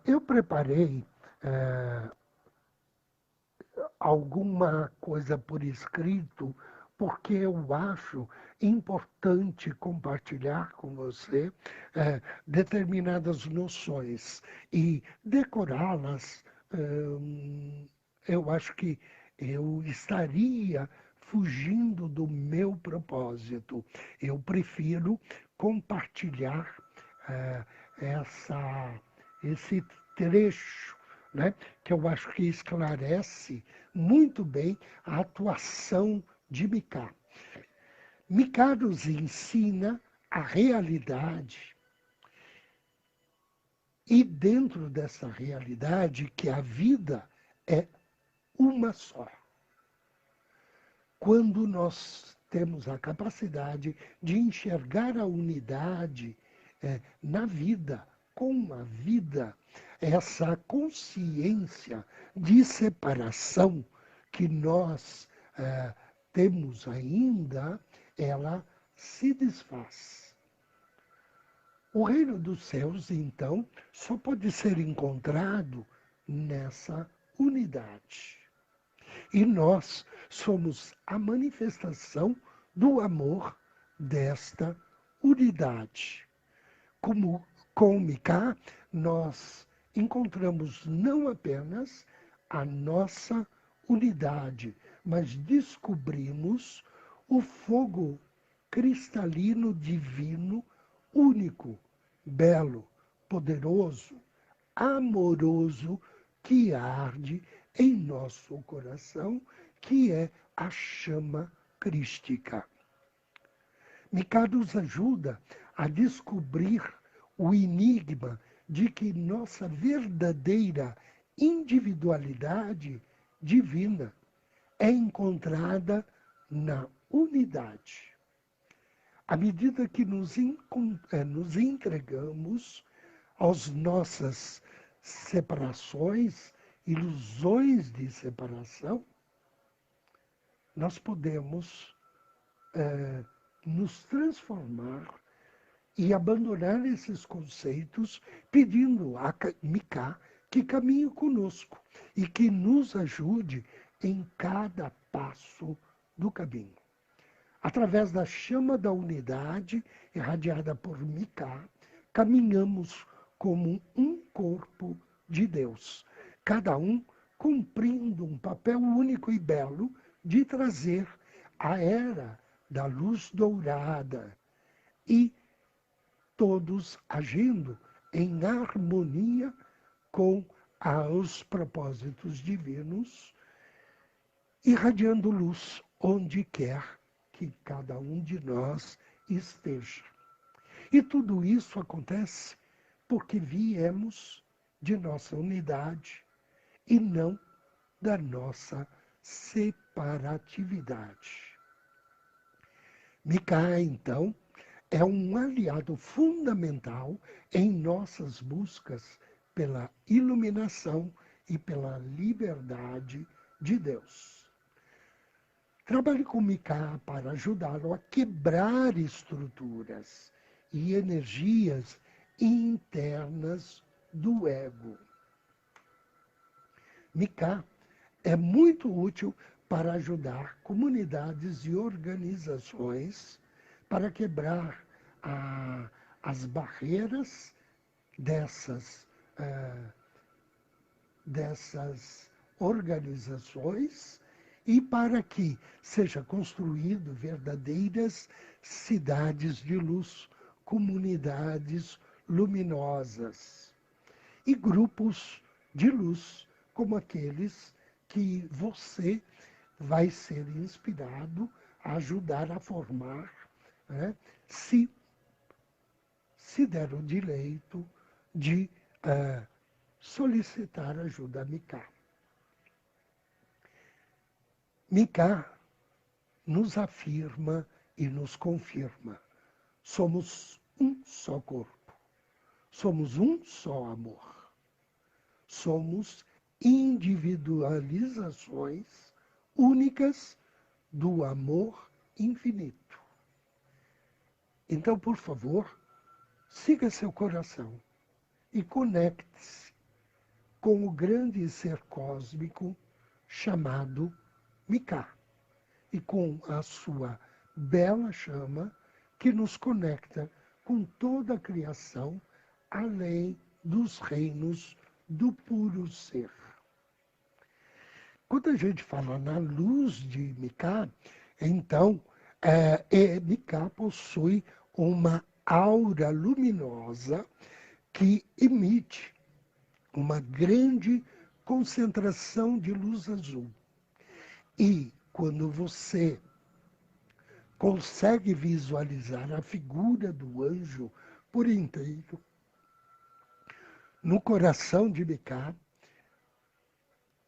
Eu preparei alguma coisa por escrito, porque eu acho importante compartilhar com você determinadas noções e decorá-las. Eu acho que eu estaria fugindo do meu propósito. Eu prefiro compartilhar eh, esse trecho, né, que eu acho que esclarece muito bem a atuação de Micá. Micá nos ensina a realidade e dentro dessa realidade que a vida é uma só. Quando nós temos a capacidade de enxergar a unidade na vida, com a vida, essa consciência de separação que nós temos ainda, ela se desfaz. O reino dos céus, então, só pode ser encontrado nessa unidade. E nós somos a manifestação do amor desta unidade. Como com Micá, nós encontramos não apenas a nossa unidade, mas descobrimos o fogo cristalino divino, único, belo, poderoso, amoroso, que arde em nosso coração, que é a chama crística. Micá nos ajuda a descobrir o enigma de que nossa verdadeira individualidade divina é encontrada na unidade. À medida que nos entregamos às nossas separações, ilusões de separação, nós podemos nos transformar e abandonar esses conceitos, pedindo a Micá que caminhe conosco e que nos ajude em cada passo do caminho. Através da chama da unidade, irradiada por Micá, caminhamos como um corpo de Deus, cada um cumprindo um papel único e belo de trazer a era da luz dourada e todos agindo em harmonia com os propósitos divinos, irradiando luz onde quer que cada um de nós esteja. E tudo isso acontece porque viemos de nossa unidade e não da nossa separatividade. Micá, então, é um aliado fundamental em nossas buscas pela iluminação e pela liberdade de Deus. Trabalhe com Micá para ajudá-lo a quebrar estruturas e energias internas do ego. Micá é muito útil para ajudar comunidades e organizações para quebrar as barreiras dessas organizações e para que seja construído verdadeiras cidades de luz, comunidades luminosas e grupos de luz como aqueles que você vai ser inspirado a ajudar a formar, né, se der o direito de solicitar ajuda a Micá. Micá nos afirma e nos confirma. Somos um só corpo. Somos um só amor. Somos individualizações únicas do amor infinito. Então, por favor, siga seu coração e conecte-se com o grande ser cósmico chamado Micá e com a sua bela chama que nos conecta com toda a criação, além dos reinos do puro ser. Quando a gente fala na luz de Micá, então, Micá possui uma aura luminosa que emite uma grande concentração de luz azul. E quando você consegue visualizar a figura do anjo por inteiro, no coração de Micá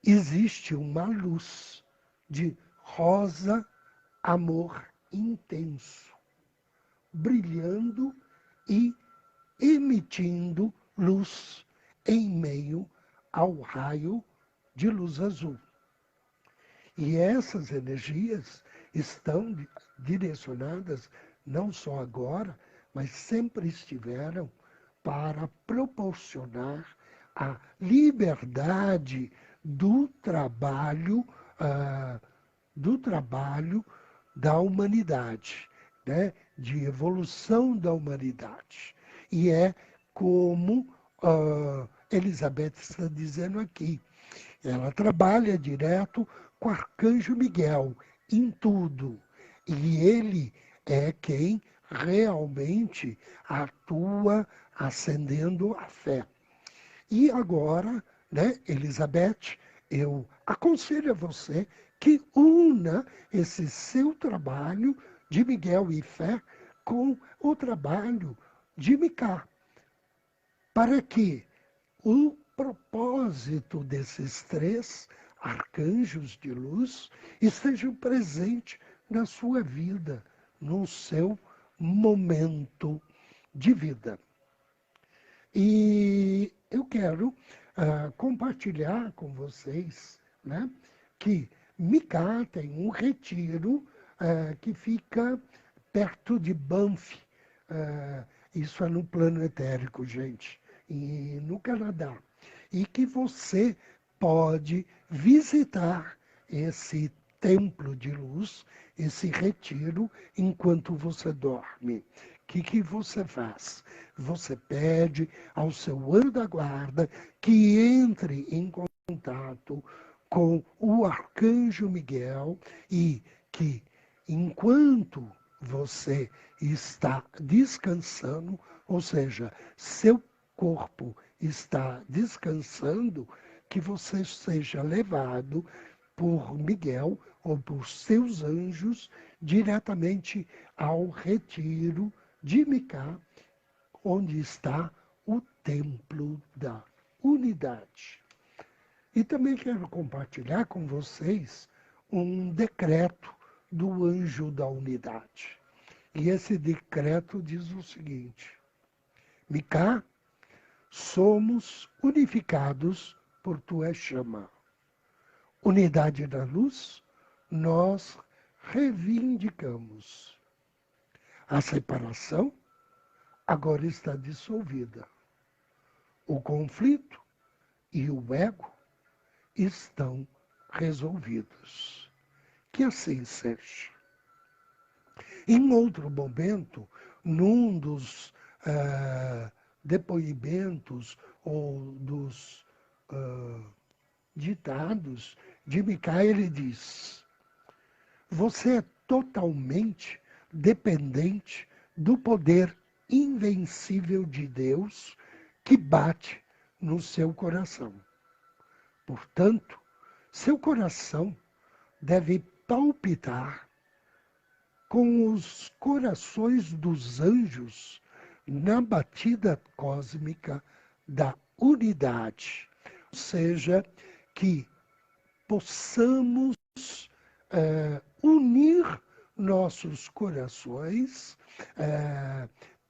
existe uma luz de rosa amor intenso, brilhando e emitindo luz em meio ao raio de luz azul. E essas energias estão direcionadas, não só agora, mas sempre estiveram, para proporcionar a liberdade do trabalho da humanidade, né? De evolução da humanidade. E é como Elizabeth está dizendo aqui, ela trabalha direto com o Arcanjo Miguel em tudo. E ele é quem realmente atua acendendo a fé. E agora, né, Elizabeth, eu aconselho a você que una esse seu trabalho de Miguel e fé com o trabalho de Micá, para que o propósito desses três arcanjos de luz estejam presentes na sua vida, no seu momento de vida. E eu quero compartilhar com vocês, né, que Micá tem um retiro que fica perto de Banff. Isso é no plano etérico, gente, e no Canadá. E que você pode visitar esse templo de luz, esse retiro, enquanto você dorme. O que você faz? Você pede ao seu anjo da guarda que entre em contato com o Arcanjo Miguel e que, enquanto você está descansando, ou seja, seu corpo está descansando, que você seja levado por Miguel ou por seus anjos diretamente ao retiro de Micá, onde está o templo da unidade. E também quero compartilhar com vocês um decreto do anjo da unidade. E esse decreto diz o seguinte: Micá, somos unificados por tua chama. Unidade da luz, nós reivindicamos. A separação agora está dissolvida. O conflito e o ego estão resolvidos. que assim seja. Em outro momento, num dos depoimentos ou dos ditados de Mica, ele diz: você é totalmente dependente do poder invencível de Deus que bate no seu coração. Portanto, seu coração deve palpitar com os corações dos anjos na batida cósmica da unidade. Ou seja, que possamos unir nossos corações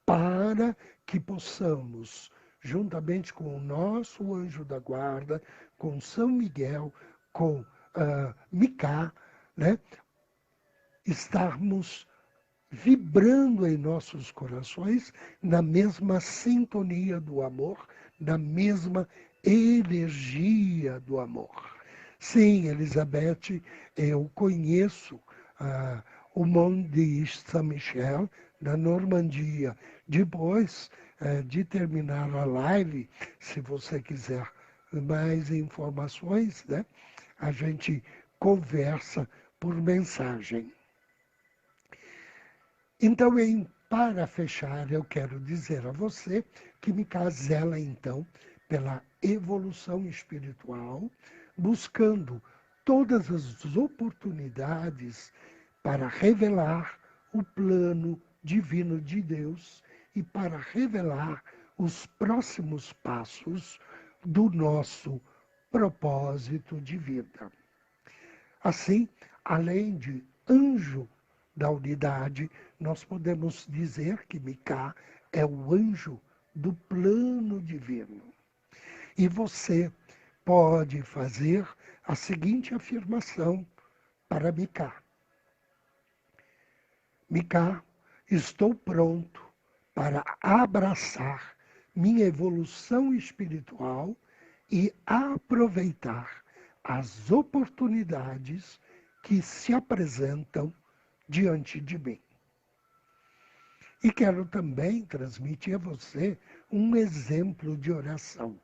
para que possamos, juntamente com o nosso anjo da guarda, com São Miguel, com Mica, né, estarmos vibrando em nossos corações na mesma sintonia do amor, na mesma energia do amor. Sim, Elizabeth, eu conheço o Mont de Saint-Michel, na Normandia. Depois de terminar a live, se você quiser mais informações, né, a gente conversa por mensagem. Então, para fechar, eu quero dizer a você que Mica zela, então, pela evolução espiritual, buscando todas as oportunidades para revelar o plano divino de Deus e para revelar os próximos passos do nosso propósito de vida. Assim, além de anjo da unidade, nós podemos dizer que Mica é o anjo do plano divino. E você pode fazer a seguinte afirmação para Mica: Mica, estou pronto para abraçar minha evolução espiritual e aproveitar as oportunidades que se apresentam diante de mim. E quero também transmitir a você um exemplo de oração.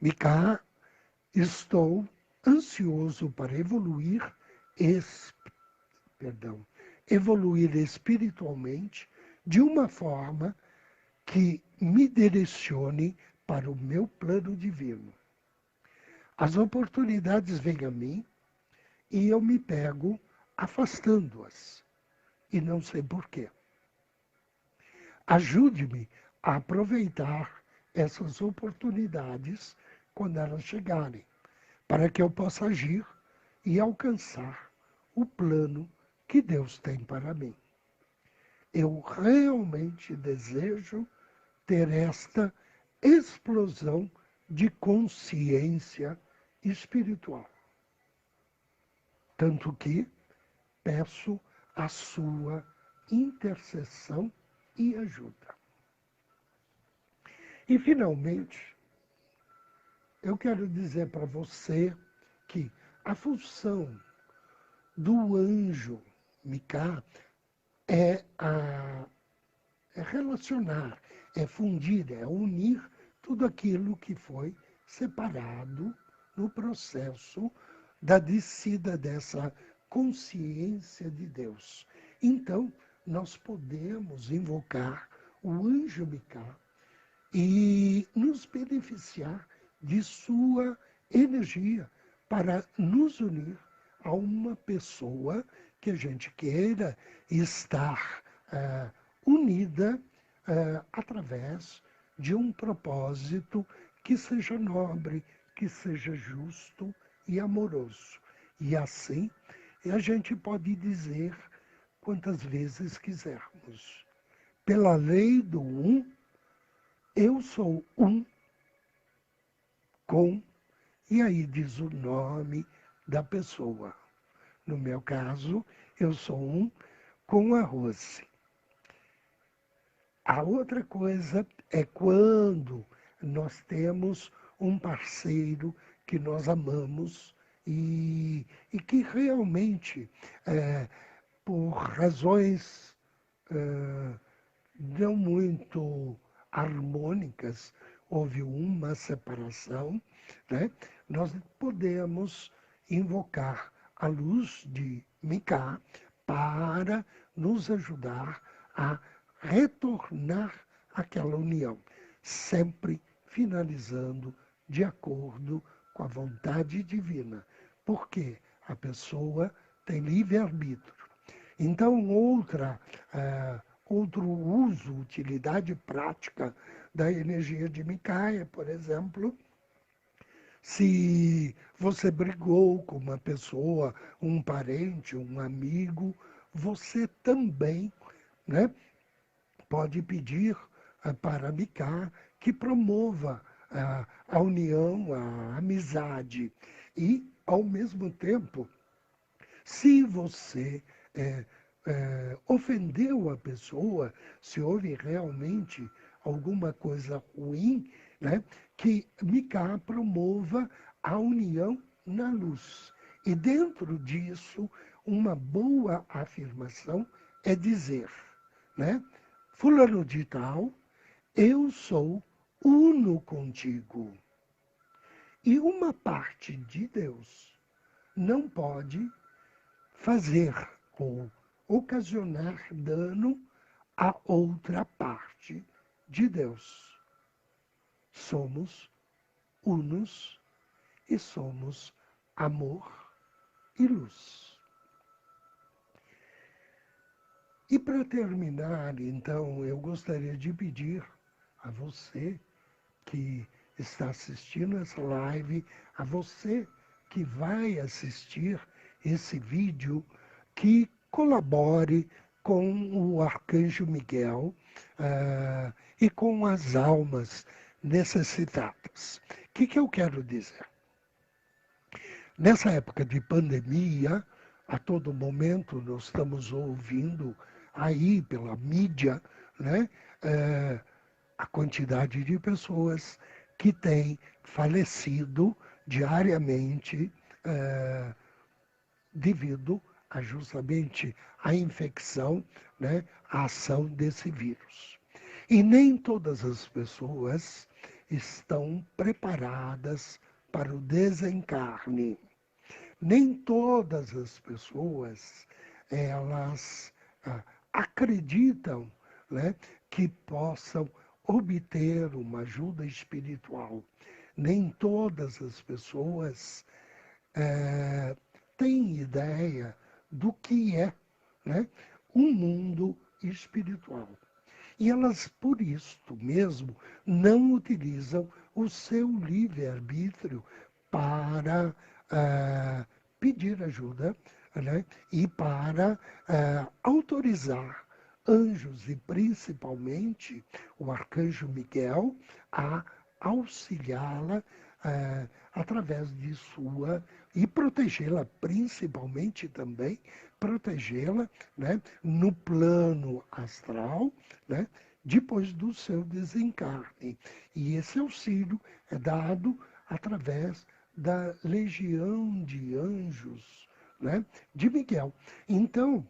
Mica, estou ansioso para evoluir espiritualmente de uma forma que me direcione para o meu plano divino. As oportunidades vêm a mim e eu me pego afastando-as, e não sei porquê. Ajude-me a aproveitar essas oportunidades quando elas chegarem, para que eu possa agir e alcançar o plano que Deus tem para mim. Eu realmente desejo ter esta explosão de consciência espiritual. Tanto que peço a sua intercessão e ajuda. E, finalmente, eu quero dizer para você que a função do anjo Mica é relacionar, é fundir, é unir tudo aquilo que foi separado no processo da descida dessa consciência de Deus. Então, nós podemos invocar o anjo Mica e nos beneficiar de sua energia para nos unir a uma pessoa que a gente queira estar unida através de um propósito que seja nobre, que seja justo e amoroso. E assim, a gente pode dizer quantas vezes quisermos. Pela lei do um, eu sou um com, e aí diz o nome da pessoa. No meu caso, eu sou um com a Rose. A outra coisa é quando nós temos um parceiro que nós amamos e que realmente, por razões não muito harmônicas, houve uma separação, né? Nós podemos invocar a luz de Micá para nos ajudar a retornar àquela união, sempre finalizando de acordo com a vontade divina, porque a pessoa tem livre-arbítrio. Então, outro uso, utilidade prática da energia de Micaia, por exemplo, se você brigou com uma pessoa, um parente, um amigo, você também, né, pode pedir para Micá que promova a união, a amizade. E, ao mesmo tempo, se você ofendeu a pessoa, se houve realmente alguma coisa ruim, né, que Micá promova a união na luz. E dentro disso, uma boa afirmação é dizer, né, fulano de tal, eu sou uno contigo. E uma parte de Deus não pode fazer ou ocasionar dano a outra parte de Deus. Somos unos e somos amor e luz. E para terminar, então, eu gostaria de pedir a você que está assistindo essa live, a você que vai assistir esse vídeo, que colabore com o Arcanjo Miguel e com as almas necessitadas. O que eu quero dizer? Nessa época de pandemia, a todo momento nós estamos ouvindo aí pela mídia, né, a quantidade de pessoas que têm falecido diariamente devido a justamente a infecção, né, a ação desse vírus. E nem todas as pessoas estão preparadas para o desencarne. Nem todas as pessoas elas acreditam, né, que possam obter uma ajuda espiritual. Nem todas as pessoas têm ideia do que é, né, um mundo espiritual. E elas, por isto mesmo, não utilizam o seu livre-arbítrio para pedir ajuda, né, e para autorizar anjos e principalmente o arcanjo Miguel a auxiliá-la através de sua e protegê-la, principalmente também protegê-la, né, no plano astral, né, depois do seu desencarne. E esse auxílio é dado através da legião de anjos, né, de Miguel. Então,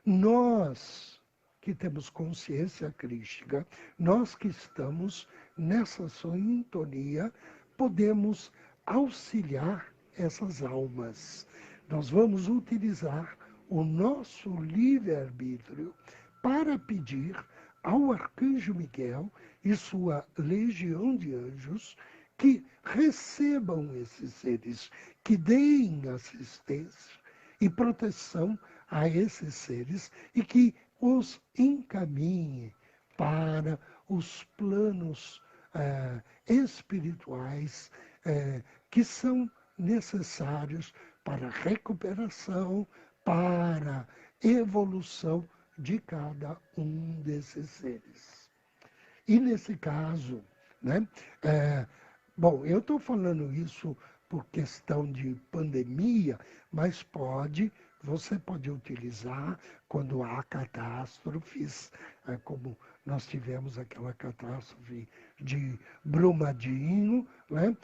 nós que temos consciência crística, nós que estamos nessa sintonia, podemos auxiliar essas almas. Nós vamos utilizar o nosso livre-arbítrio para pedir ao Arcanjo Miguel e sua legião de anjos que recebam esses seres, que deem assistência e proteção a esses seres e que os encaminhe para os planos espirituais que são necessários para a recuperação, para a evolução de cada um desses seres. E nesse caso, né, bom, eu estou falando isso por questão de pandemia, mas você pode utilizar quando há catástrofes, como nós tivemos aquela catástrofe de Brumadinho, né,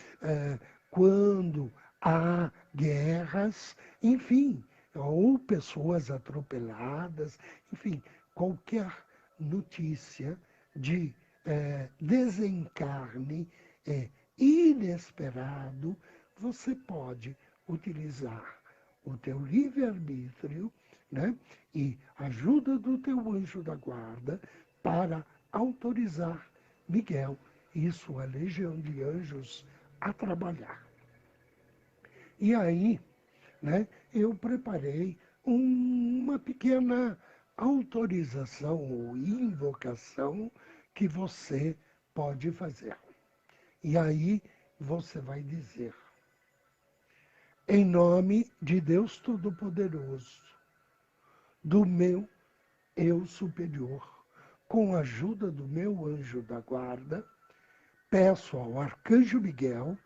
quando há guerras, enfim, ou pessoas atropeladas, enfim, qualquer notícia de desencarne inesperado, você pode utilizar o teu livre-arbítrio, né, e ajuda do teu anjo da guarda para autorizar Miguel e sua legião de anjos a trabalhar. E aí, né, eu preparei uma pequena autorização ou invocação que você pode fazer. E aí você vai dizer: em nome de Deus Todo-Poderoso, do meu eu superior, com a ajuda do meu anjo da guarda, peço ao arcanjo Miguel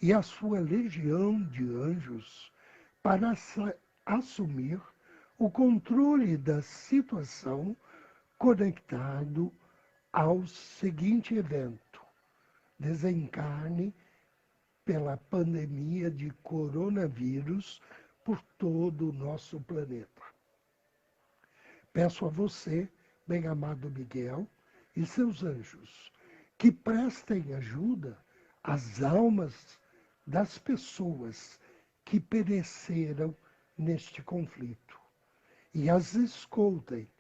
e à sua legião de anjos para assumir o controle da situação conectado ao seguinte evento: desencarne pela pandemia de coronavírus por todo o nosso planeta. Peço a você, bem-amado Miguel, e seus anjos, que prestem ajuda às almas das pessoas que pereceram neste conflito e as escoltem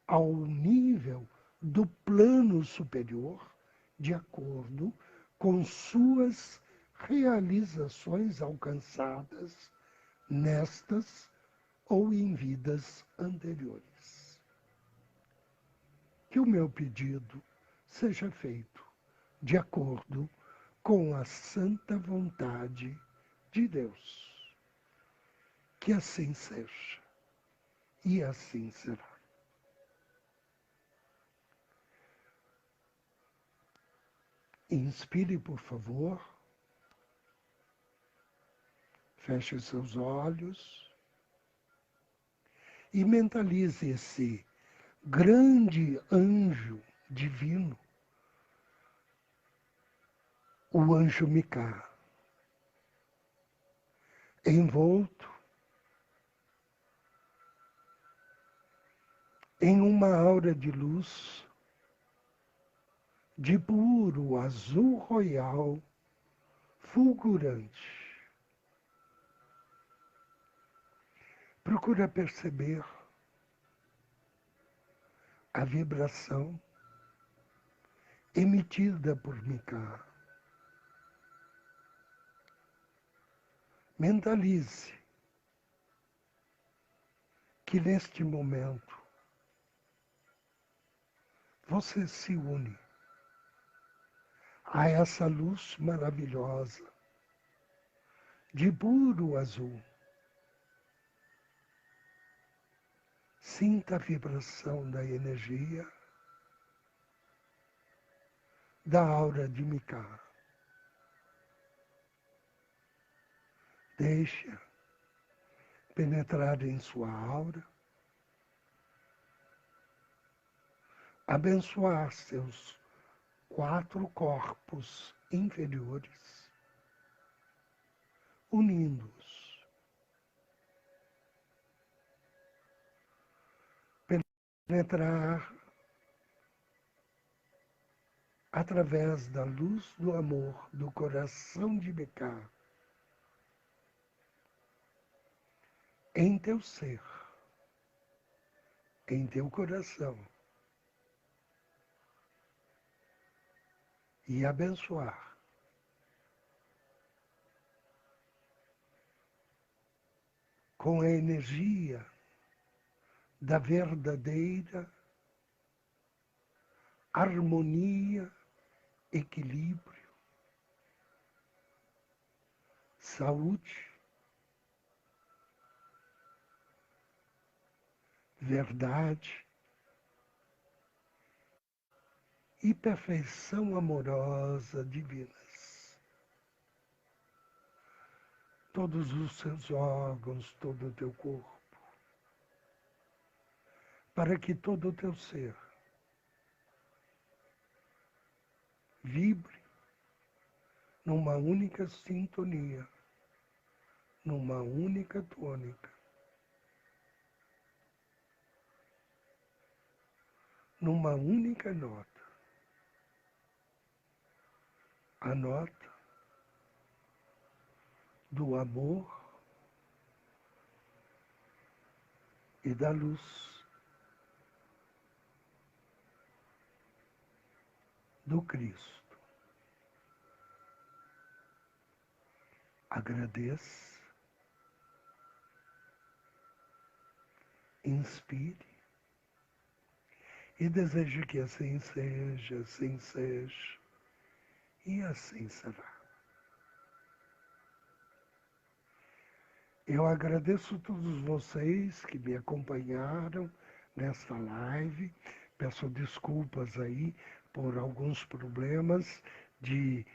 ao nível do plano superior, de acordo com suas realizações alcançadas nestas ou em vidas anteriores. Que o meu pedido seja feito de acordo com a santa vontade de Deus. Que assim seja, e assim será. Inspire, por favor. Feche seus olhos e mentalize esse grande anjo divino, o anjo Micá, envolto em uma aura de luz de puro azul royal fulgurante. Procura perceber a vibração emitida por Micá. Mentalize que neste momento você se une a essa luz maravilhosa de puro azul. Sinta a vibração da energia da aura de Micá. Deixa penetrar em sua aura, abençoar seus 4 corpos inferiores, unindo-os. Penetrar através da luz do amor do coração de Micá em teu ser, em teu coração, e abençoar com a energia da verdadeira harmonia, equilíbrio, saúde, verdade e perfeição amorosa divinas. Todos os seus órgãos, todo o teu corpo, para que todo o teu ser vibre numa única sintonia numa única tônica, numa única nota. A nota do amor e da luz. Do Cristo. Agradeça, inspire e deseje que assim seja e assim será. Eu agradeço a todos vocês que me acompanharam nesta live. Peço desculpas aí por alguns problemas de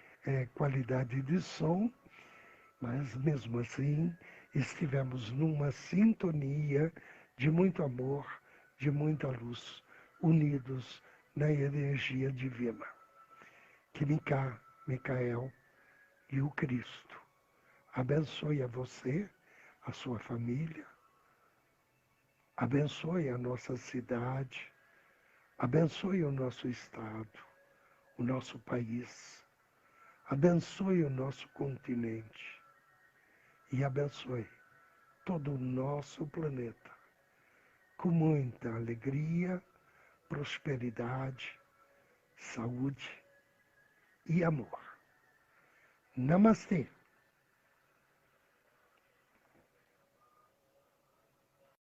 qualidade de som, mas mesmo assim estivemos numa sintonia de muito amor, de muita luz, unidos na energia divina. Que Micael e o Cristo abençoe a você, a sua família, abençoe a nossa cidade, abençoe o nosso estado, o nosso país, abençoe o nosso continente e abençoe todo o nosso planeta com muita alegria, prosperidade, saúde e amor. Namastê!